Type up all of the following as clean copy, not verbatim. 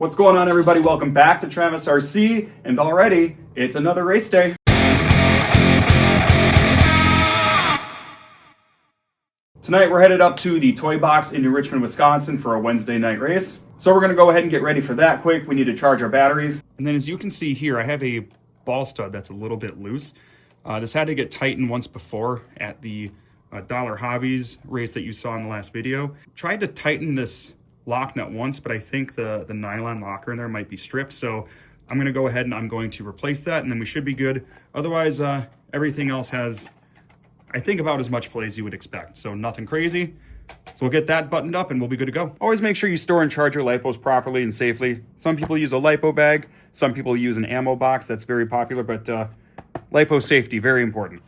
What's going on, everybody? Welcome back to Travis RC, and already it's another race day. Tonight we're headed up to the Toy Box in New Richmond, Wisconsin for a Wednesday night race. So we're gonna go ahead and get ready for that quick. We need to charge our batteries. And then as you can see here, I have a ball stud that's a little bit loose. This had to get tightened once before at the Dollar Hobbies race that you saw in the last video. Tried to tighten this lock nut once, but I think the nylon locker in there might be stripped. So I'm gonna go ahead and I'm going to replace that, and then we should be good. Otherwise, everything else has, I think, about as much play as you would expect. So nothing crazy. So we'll get that buttoned up and we'll be good to go. Always make sure you store and charge your LiPos properly and safely. Some people use a LiPo bag. Some people use an ammo box. That's very popular, but LiPo safety, very important.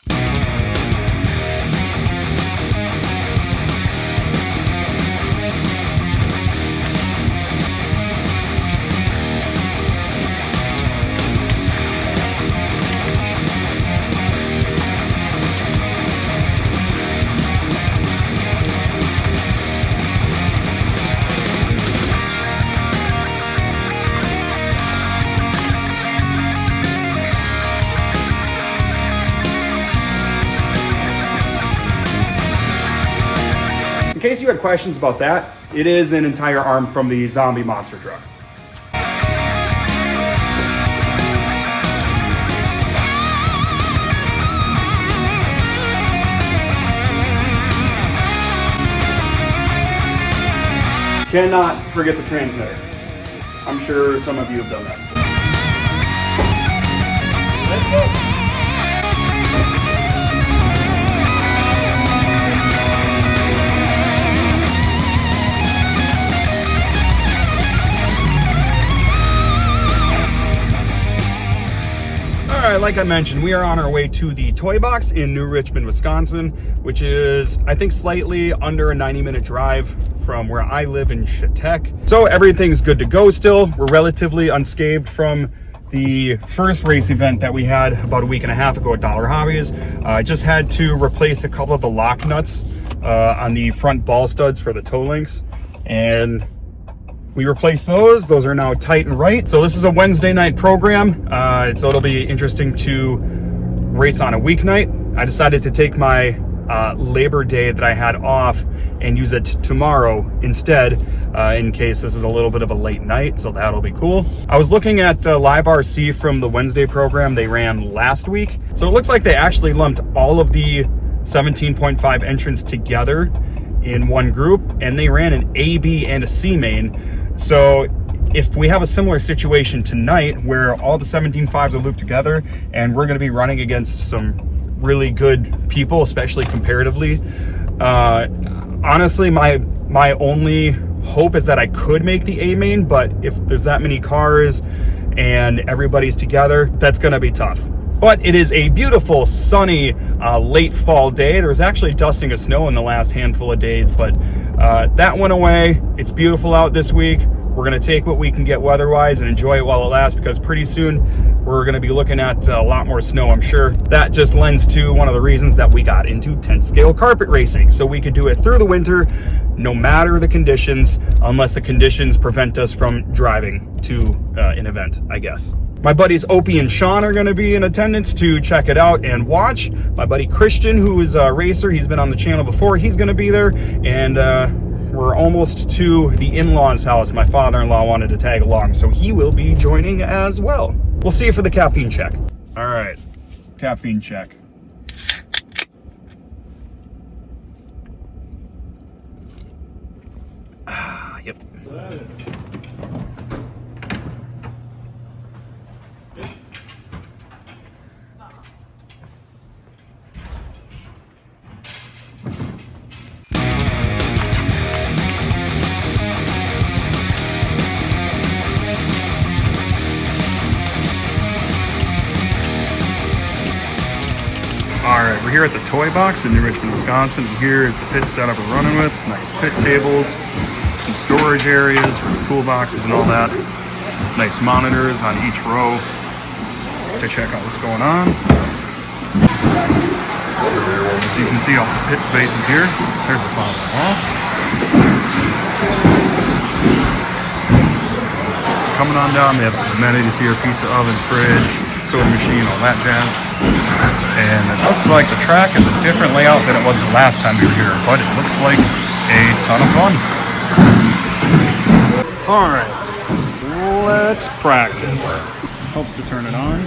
In case you had questions about that, it is an entire arm from the zombie monster truck. Cannot forget the transmitter. I'm sure some of you have done that. Let's go. All right, like I mentioned, we are on our way to the Toy Box in New Richmond, Wisconsin, which is, I think, slightly under a 90-minute drive from where I live in Chautauqua. So everything's good to go still. We're relatively unscathed from the first race event that we had about a week and a half ago at Dollar Hobbies. I just had to replace a couple of the lock nuts on the front ball studs for the toe links, and we replaced those. Those are now tight and right. So this is a Wednesday night program. So it'll be interesting to race on a weeknight. I decided to take my Labor Day that I had off and use it tomorrow instead, in case this is a little bit of a late night. So that'll be cool. I was looking at Live RC from the Wednesday program they ran last week. So it looks like they actually lumped all of the 17.5 entrants together in one group, and they ran an A, B, and a C main. So if we have a similar situation tonight where all the 17.5s are looped together and we're going to be running against some really good people, especially comparatively, honestly, my only hope is that I could make the A main, but if there's that many cars and everybody's together, that's going to be tough. But it is a beautiful, sunny, late fall day. There was actually dusting of snow in the last handful of days, but that went away. It's beautiful out this week. We're gonna take what we can get weather-wise and enjoy it while it lasts, because pretty soon we're gonna be looking at a lot more snow, I'm sure. That just lends to one of the reasons that we got into 10th scale carpet racing. So we could do it through the winter, no matter the conditions, unless the conditions prevent us from driving to an event, I guess. My buddies Opie and Sean are going to be in attendance to check it out and watch. My buddy Christian, who is a racer, he's been on the channel before, he's going to be there. And we're almost to the in-laws' house. My father-in-law wanted to tag along, so he will be joining as well. We'll see you for the caffeine check. All right, caffeine check. Yep. Alright, we're here at the Toy Box in New Richmond, Wisconsin, and here is the pit setup we're running with. Nice pit tables, some storage areas for the toolboxes and all that. Nice monitors on each row to check out what's going on. As you can see, all the pit spaces here. There's the bottom wall. coming on down. They have some amenities here, pizza oven, fridge, soda machine, all that jazz. And it looks like the track is a different layout than it was the last time we were here, but it looks like a ton of fun. All right, let's practice. Helps to turn it on.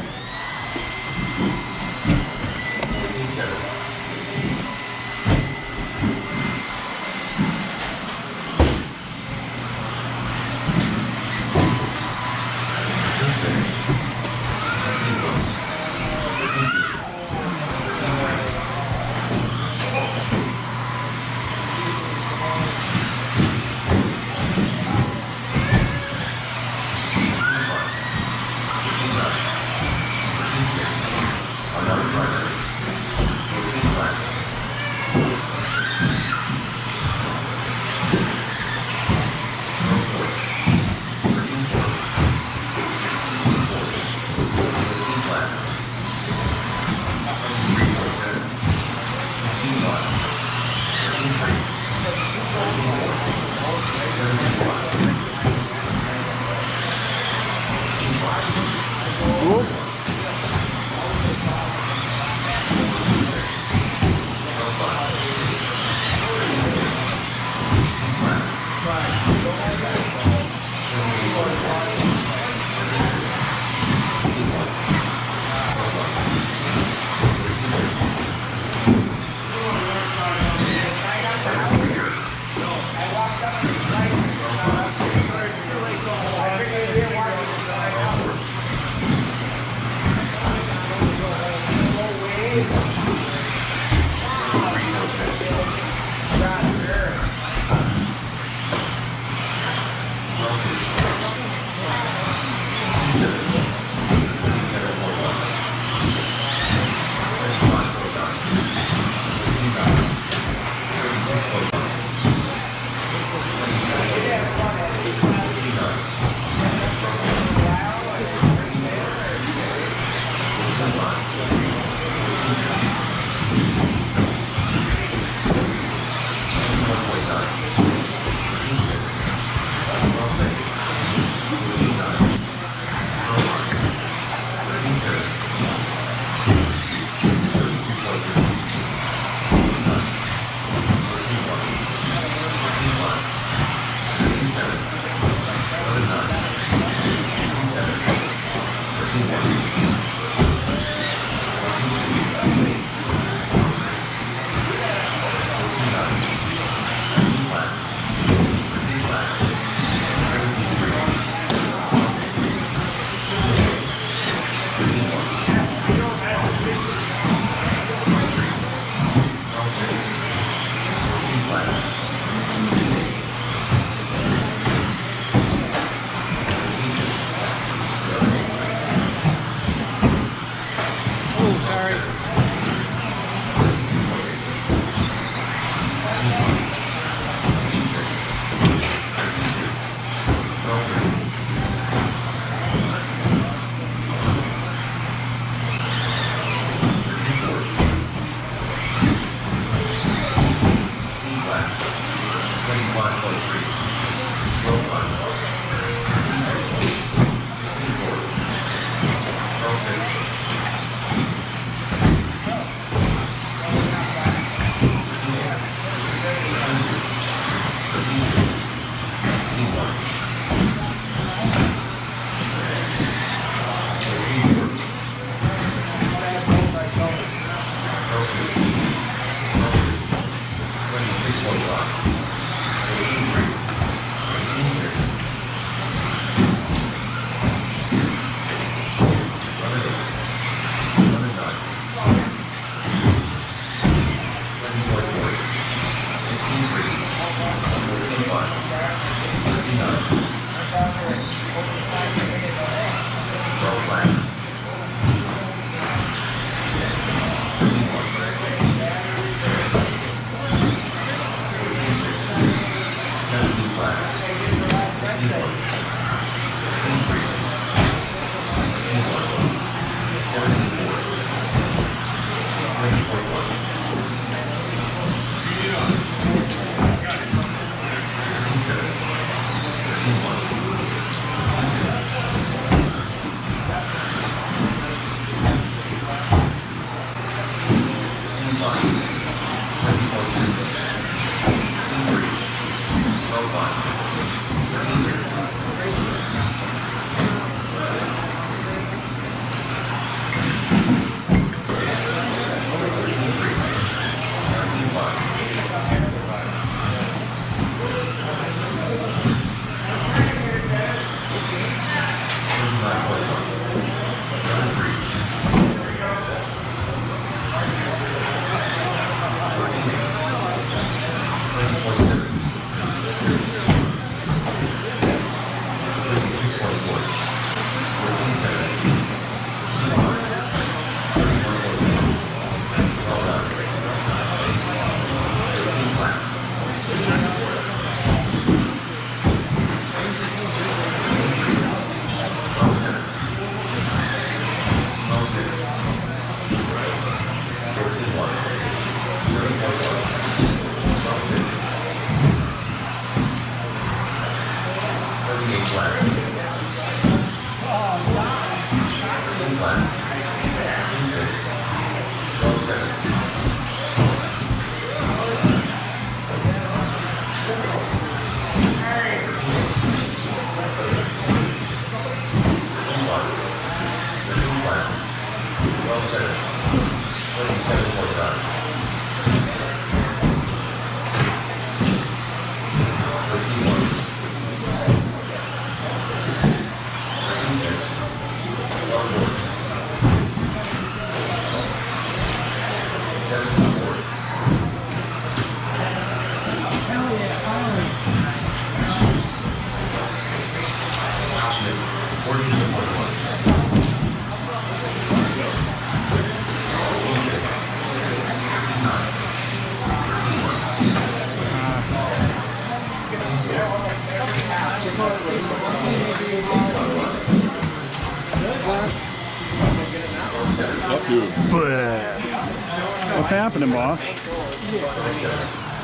What's happening, boss?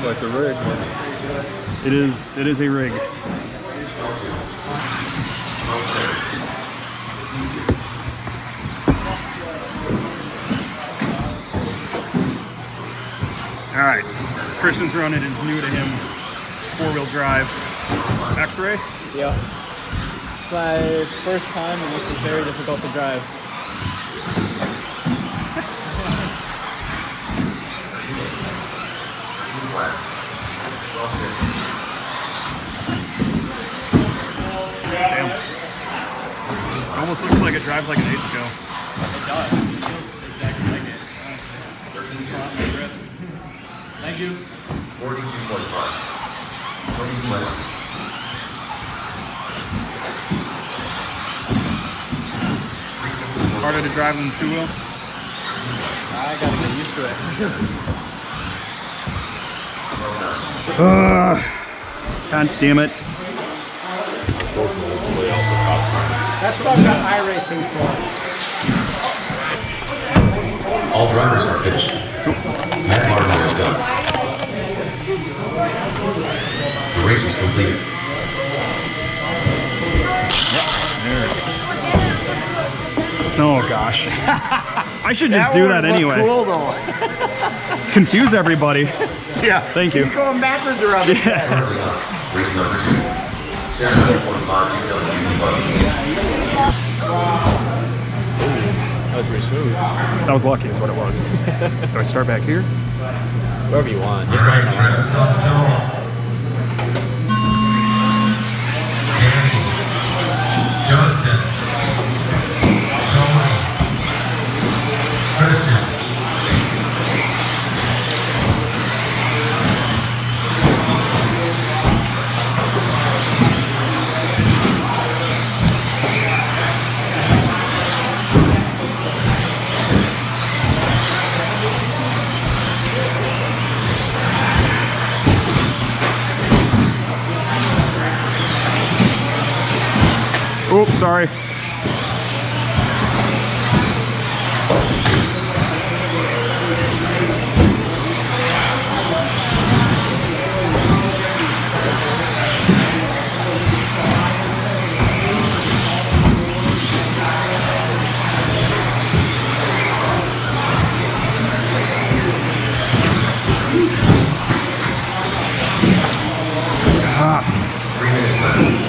Like the rig, man. It is a rig. All right, Christian's running is new to him. 4-wheel drive X-Ray. Yeah. It's my first time and this is very difficult to drive. Damn. Almost looks like it drives like an 8 go. It does. It feels exactly like it. Thank you. 42.5. Please left. Harder to drive than the 2-wheel? I gotta get used to it. God damn it. That's what I've got iRacing for. All drivers are pitched. Matt Martin has done. The race is completed. Oh gosh. I should just do that anyway. Cool though. Confuse everybody. Yeah. Thank you. He's going backwards around the track. Currently on race number 2. 17.52 That was pretty smooth. That was lucky is what it was. Do I start back here? Wherever you want. Just right now. Dustin, Tony, Christian. Oops, sorry. Ah. 3 minutes left.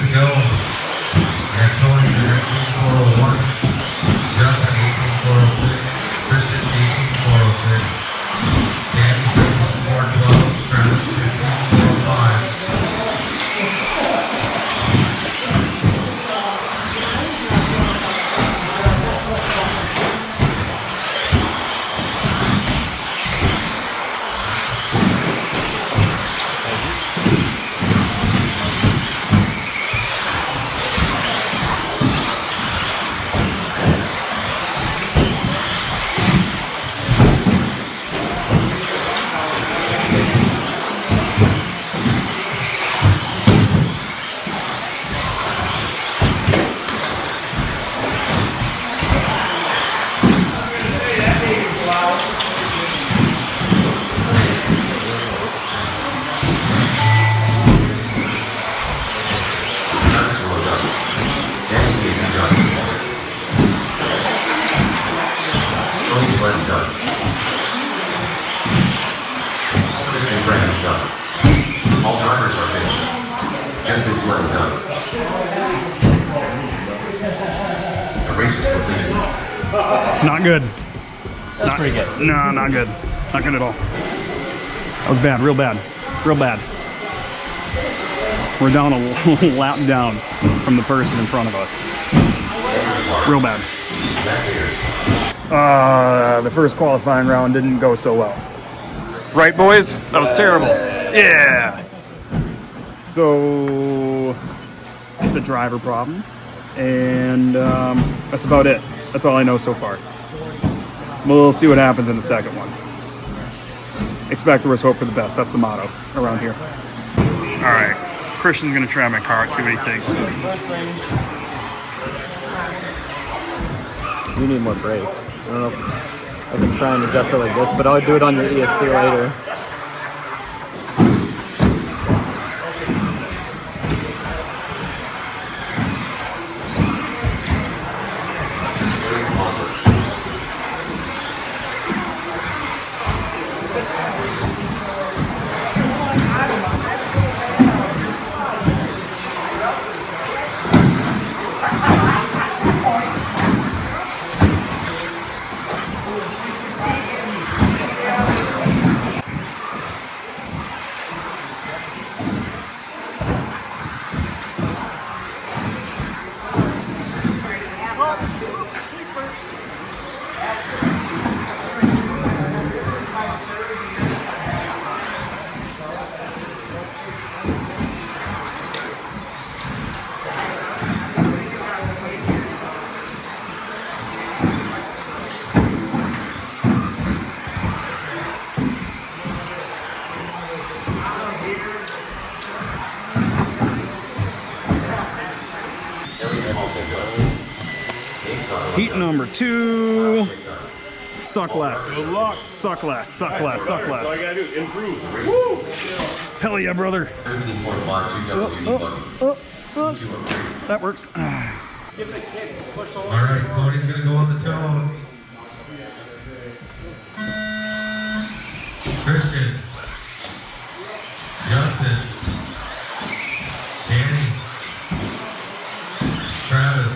to go. And Tony, 18401. Justin, 18406. Christian, 18406. Danny, 18412. Travis, 18405. Travis will load up. Danny gave you done. Tony Sledden done. Christian Frank done. All drivers are finished. Justin Sledden done. The race is completed. Not good. That's pretty good. No, not good. Not good at all. That was bad, real bad. Real bad. We're down a lap down from the person in front of us. Real bad. The first qualifying round didn't go so well. Right, boys? That was terrible. Yeah. So it's a driver problem, and that's about it. That's all I know so far. We'll see what happens in the second one. Expect the worst, hope for the best. That's the motto around here. All right, Christian's gonna try my car, see what he thinks. You need more brake. I don't know if I can try and adjust it like this, but I'll do it on your ESC later. Heat number 2. Suck less. Good luck. Suck less. Suck less. Suck less. All you gotta do is improve. Woo! Hell yeah, brother. 13.52 WD buggy. That works. All right, Tony's gonna go on the tone. Christian, Justin, Danny, Travis.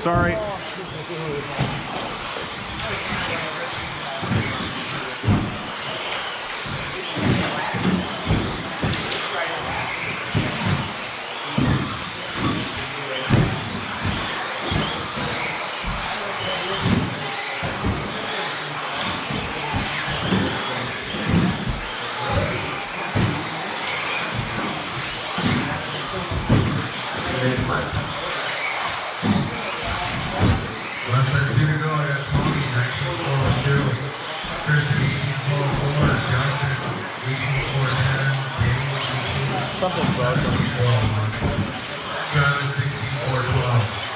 Sorry. Minutes left. Less than 2 to go. I got Tony, 19.402. Kristen, 18.404. Justin, 18.410. Danny, Something's broken. 18.411. Travis, 16.412.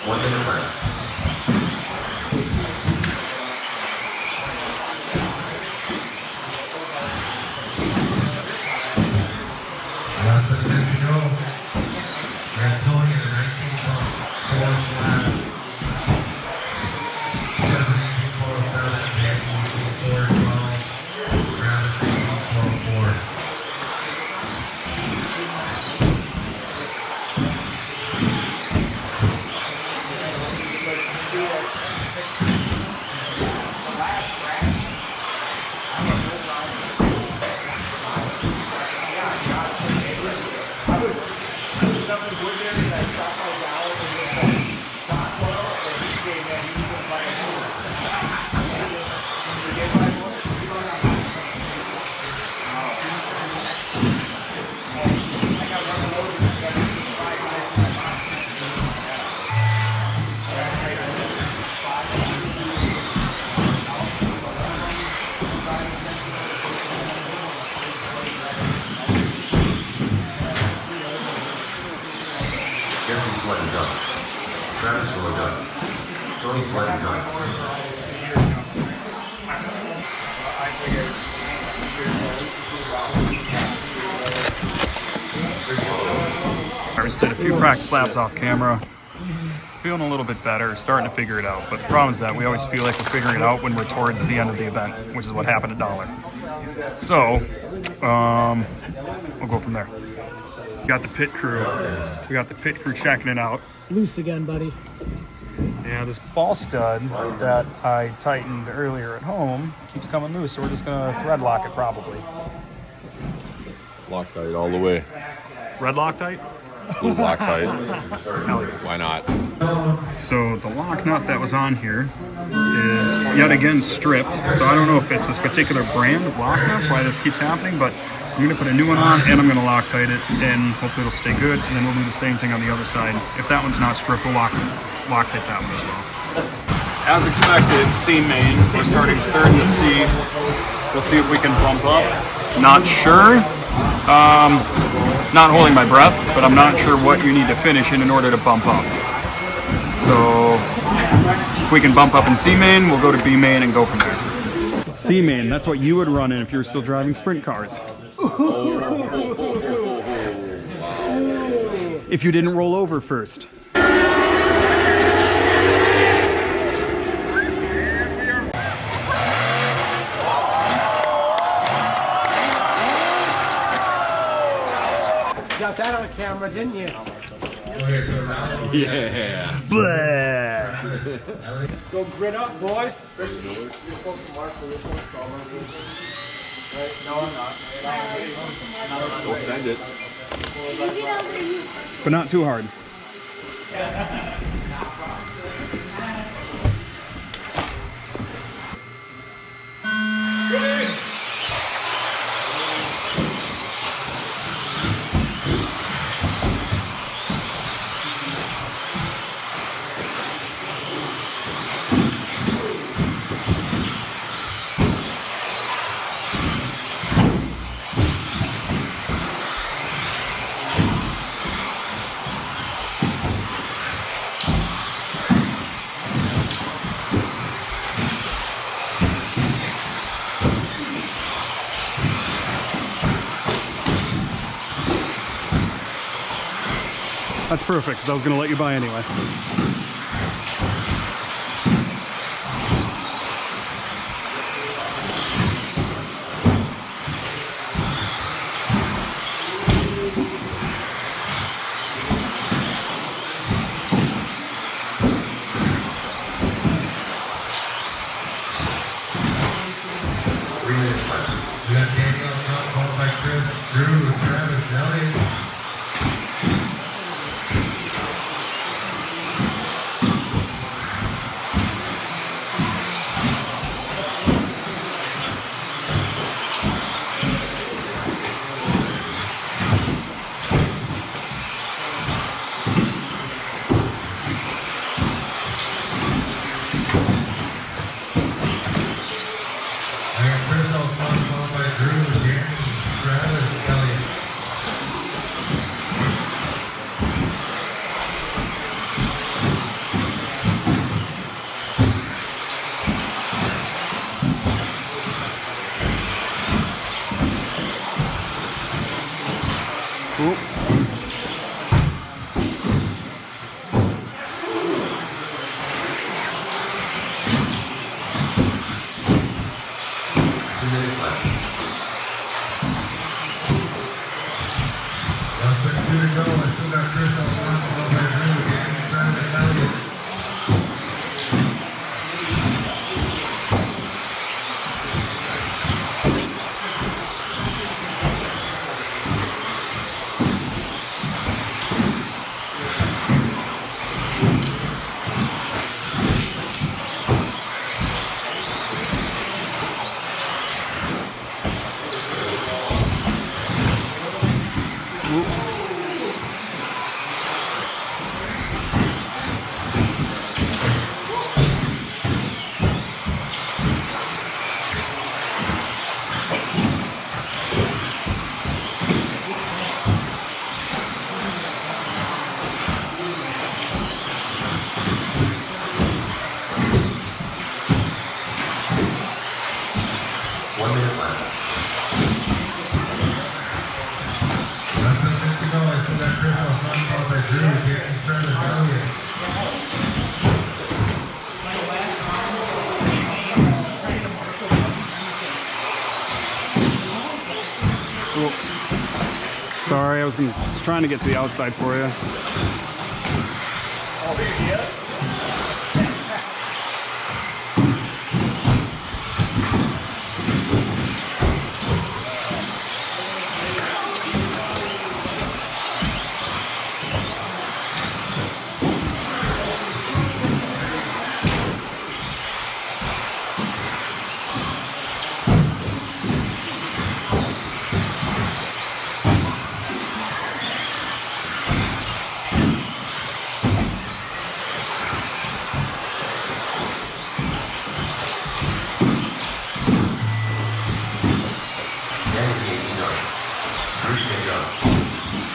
One minute left. Less than 10 to go. I got Tony in the 19.4 flat. Kevin, 18.407. Danny, 18.412. Travis, 18.404. Justin slightly done. Travis fully done. Tony slightly done. I just did a few practice laps off camera. Feeling a little bit better, starting to figure it out. But the problem is that we always feel like we're figuring it out when we're towards the end of the event, which is what happened at Dollar. So, we'll go from there. We got the pit crew. We got the pit crew checking it out. Loose again, buddy. Yeah, this ball stud that I tightened earlier at home keeps coming loose, so we're just gonna thread lock it probably. Loctite all the way. Red Loctite? Blue Loctite. Hell yes. Why not? So the lock nut that was on here is yet again stripped. So I don't know if it's this particular brand of lock nuts, why this keeps happening, but I'm gonna put a new one on and I'm gonna Loctite it and hopefully it'll stay good. And then we'll do the same thing on the other side. If that one's not stripped, we'll Loctite that one as well. As expected, C main, we're starting third in the C. We'll see if we can bump up. Not sure. Not holding my breath, but I'm not sure what you need to finish in order to bump up. So if we can bump up in C main, we'll go to B main and go from there. C main, that's what you would run in if you were still driving sprint cars. If you didn't roll over first. Got that on camera, didn't you? Yeah. Blah. Go grit up, boy. You're supposed to mark for this one. So I'm gonna do this. No, I'm not. We'll send it. But not too hard. That's perfect, because I was going to let you by anyway. We got Daniel up front, followed by Chris, Drew, Travis, Elliott. I got Chris up front, followed by Drew, Danny, Travis, Elliott. Less than 2 to go. I still got Chris up front, followed by Drew, Danny, Travis, Elliott. Less than 6 to go. I still got Chris up front, followed by Drew, Danny, Travis, Elliott. Sorry, I was trying to get to the outside for you.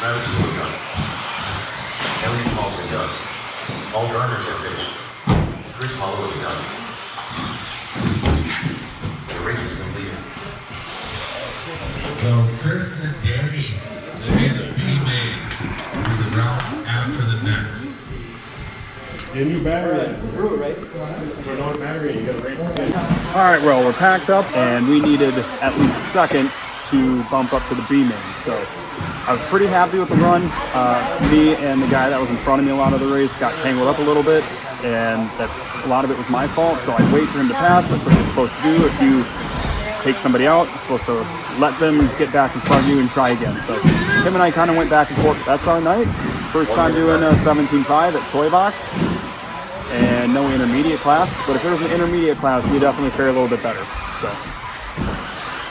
Travis is done. Elliott Paulson done. All drivers are finished. Chris Holloway done. The race is completed. So Chris and Danny, they made a B main to the route after the next. Get a new battery. Threw it, right? For no battery, you gotta race again. All right, well, we're packed up, and we needed at least a second to bump up to the B main. So I was pretty happy with the run. Me and the guy that was in front of me a lot of the race got tangled up a little bit, and a lot of it was my fault. So I wait for him to pass. That's what you're supposed to do. If you take somebody out, you're supposed to let them get back in front of you and try again. So him and I kind of went back and forth. That's our night. First time doing a 17.5 at Toy Box, and no intermediate class. But if there was an intermediate class, we definitely fare a little bit better. So.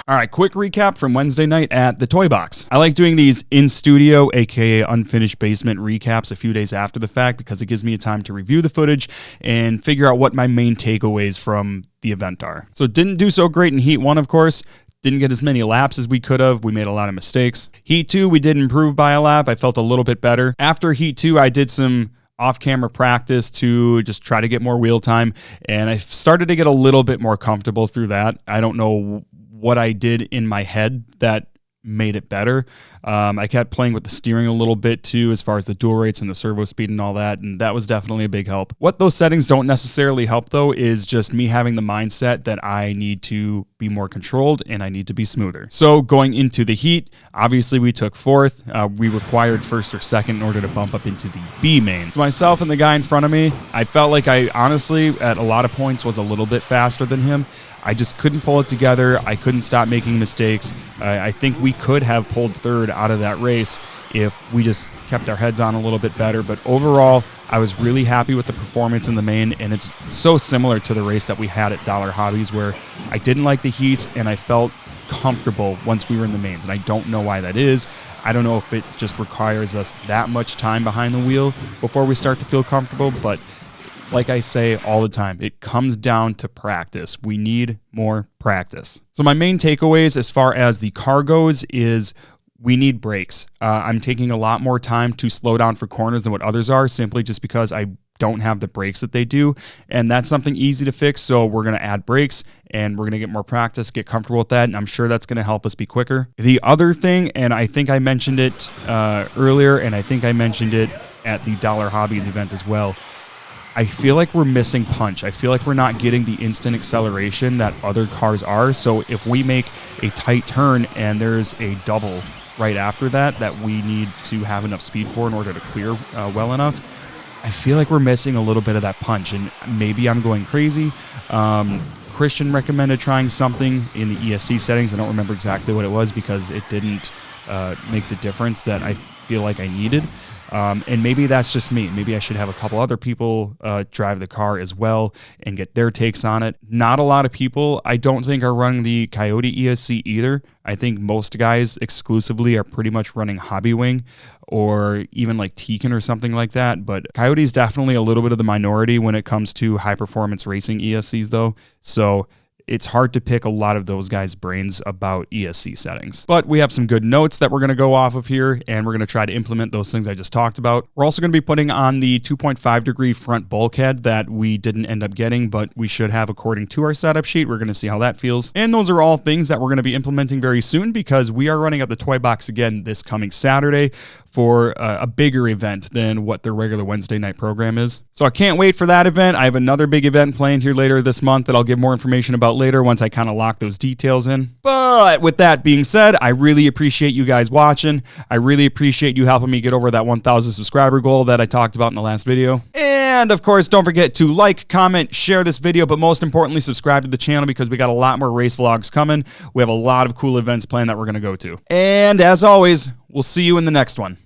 All right, quick recap from Wednesday night at the Toy Box. I like doing these in studio, aka unfinished basement recaps a few days after the fact, because it gives me a time to review the footage and figure out what my main takeaways from the event are. So it didn't do so great in Heat 1, of course. Didn't get as many laps as we could have. We made a lot of mistakes. Heat 2, we did improve by a lap. I felt a little bit better. After Heat 2, I did some off-camera practice to just try to get more wheel time, and I started to get a little bit more comfortable through that. I don't know what I did in my head that made it better. I kept playing with the steering a little bit too, as far as the dual rates and the servo speed and all that, and that was definitely a big help. What those settings don't necessarily help though is just me having the mindset that I need to be more controlled and I need to be smoother. So going into the heat, obviously we took fourth. We required first or second in order to bump up into the B main. So myself and the guy in front of me, I felt like I honestly at a lot of points was a little bit faster than him. I just couldn't pull it together. I couldn't stop making mistakes. I think we could have pulled third out of that race if we just kept our heads on a little bit better. But overall, I was really happy with the performance in the main, and it's so similar to the race that we had at Dollar Hobbies where I didn't like the heats and I felt comfortable once we were in the mains, and I don't know why that is. I don't know if it just requires us that much time behind the wheel before we start to feel comfortable, but like I say all the time, it comes down to practice. We need more practice. So my main takeaways as far as the car goes is we need brakes. I'm taking a lot more time to slow down for corners than what others are, simply just because I don't have the brakes that they do, and that's something easy to fix. So we're going to add brakes and we're going to get more practice, get comfortable with that, and I'm sure that's going to help us be quicker. The other thing, and I think I mentioned it earlier, and I think I mentioned it at the Dollar Hobbies event as well, I feel like we're missing punch. I feel like we're not getting the instant acceleration that other cars are. So if we make a tight turn and there's a double right after that we need to have enough speed for in order to clear well enough, I feel like we're missing a little bit of that punch. And maybe I'm going crazy. Christian recommended trying something in the ESC settings. I don't remember exactly what it was because it didn't make the difference that I feel like I needed. And maybe that's just me. Maybe I should have a couple other people drive the car as well and get their takes on it. Not a lot of people, I don't think, are running the Coyote ESC either. I think most guys exclusively are pretty much running Hobby Wing or even like Tekin or something like that. But Coyote is definitely a little bit of the minority when it comes to high performance racing ESCs though. So it's hard to pick a lot of those guys' brains about ESC settings. But we have some good notes that we're going to go off of here, and we're going to try to implement those things I just talked about. We're also going to be putting on the 2.5 degree front bulkhead that we didn't end up getting, but we should have according to our setup sheet. We're going to see how that feels. And those are all things that we're going to be implementing very soon because we are running at the Toy Box again this coming Saturday for a bigger event than what their regular Wednesday night program is. So I can't wait for that event. I have another big event planned here later this month that I'll give more information about later once I kind of lock those details in. But with that being said, I really appreciate you guys watching. I really appreciate you helping me get over that 1,000 subscriber goal that I talked about in the last video. And of course, don't forget to like, comment, share this video, but most importantly, subscribe to the channel because we got a lot more race vlogs coming. We have a lot of cool events planned that we're going to go to. And as always, we'll see you in the next one.